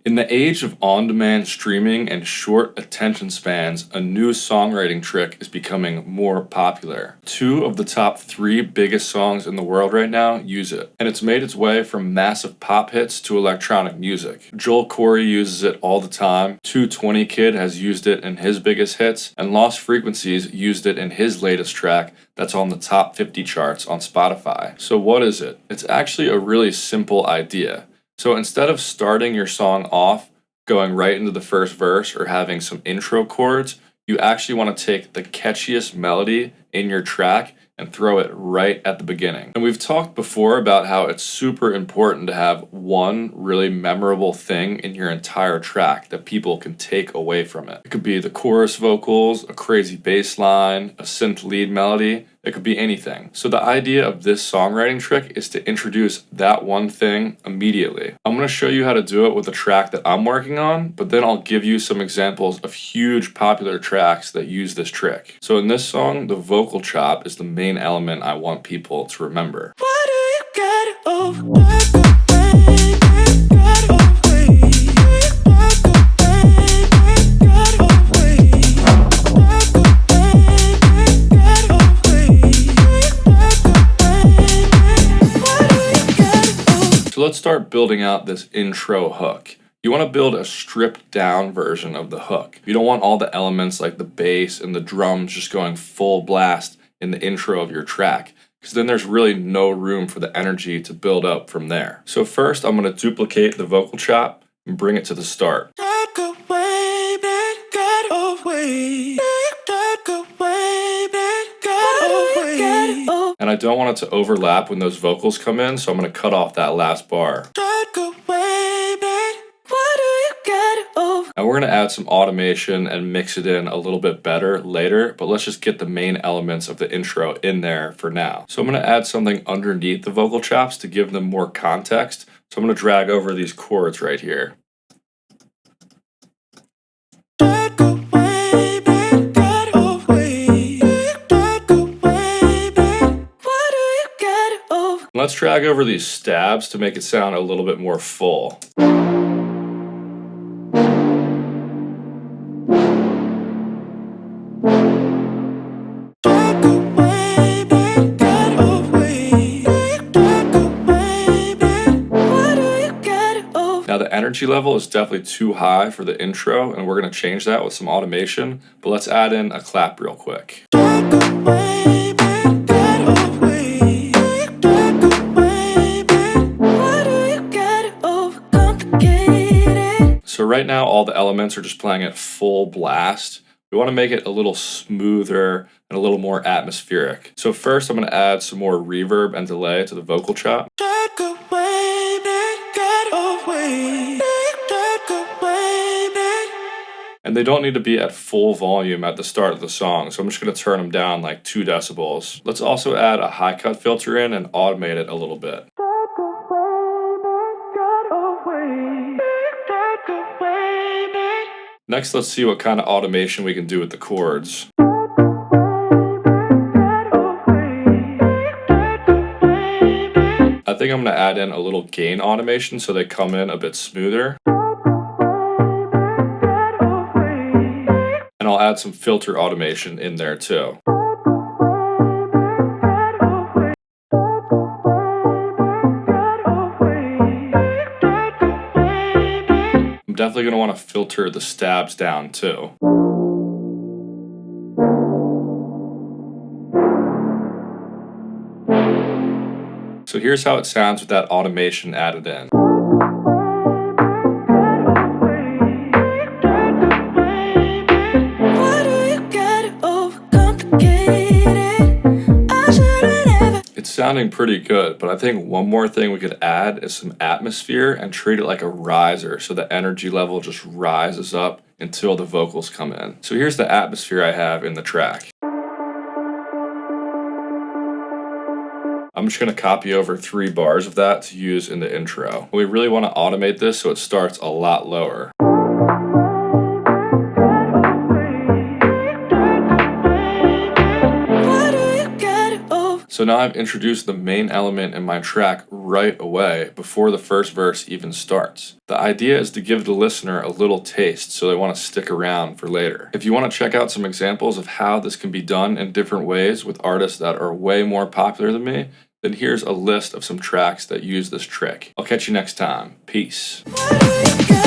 In the age of on-demand streaming and short attention spans, a new songwriting trick is becoming more popular. 2 of the top 3 biggest songs in the world right now use it, and it's made its way from massive pop hits to electronic music. Joel Corey uses it all the time, 220 Kid has used it in his biggest hits, and Lost Frequencies used it in his latest track that's on the top 50 charts on Spotify. So what is it? It's actually a really simple idea. So instead of starting your song off, going right into the first verse, or having some intro chords, you actually want to take the catchiest melody in your track and throw it right at the beginning. And we've talked before about how it's super important to have one really memorable thing in your entire track that people can take away from it. It could be the chorus vocals, a crazy bass line, a synth lead melody. It could be anything. So the idea of this songwriting trick is to introduce that one thing immediately. I'm going to show you how to do it with a track that I'm working on, but then I'll give you some examples of huge popular tracks that use this trick. So in this song, the vocal chop is the main element I want people to remember. Why do you got it over? So let's start building out this intro hook. You want to build a stripped down version of the hook. You don't want all the elements like the bass and the drums just going full blast in the intro of your track, because then there's really no room for the energy to build up from there. So first I'm going to duplicate the vocal chop and bring it to the start. And I don't want it to overlap when those vocals come in, so I'm going to cut off that last bar. And we're going to add some automation and mix it in a little bit better later, but let's just get the main elements of the intro in there for now. So I'm going to add something underneath the vocal chops to give them more context. So I'm going to drag over these chords right here. Let's drag over these stabs to make it sound a little bit more full. Now the energy level is definitely too high for the intro, and we're going to change that with some automation, but let's add in a clap real quick. So right now all the elements are just playing at full blast. We want to make it a little smoother and a little more atmospheric. So first I'm going to add some more reverb and delay to the vocal chop. And they don't need to be at full volume at the start of the song, so I'm just going to turn them down like 2 decibels. Let's also add a high cut filter in and automate it a little bit. Next, let's see what kind of automation we can do with the chords. I think I'm going to add in a little gain automation so they come in a bit smoother. And I'll add some filter automation in there too. I'm definitely going to want to filter the stabs down too. So here's how it sounds with that automation added in. It's sounding pretty good, but I think one more thing we could add is some atmosphere and treat it like a riser, so the energy level just rises up until the vocals come in. So here's the atmosphere I have in the track. I'm just going to copy over 3 bars of that to use in the intro. We really want to automate this so it starts a lot lower. So now I've introduced the main element in my track right away before the first verse even starts. The idea is to give the listener a little taste so they want to stick around for later. If you want to check out some examples of how this can be done in different ways with artists that are way more popular than me, then here's a list of some tracks that use this trick. I'll catch you next time. Peace. What do you got?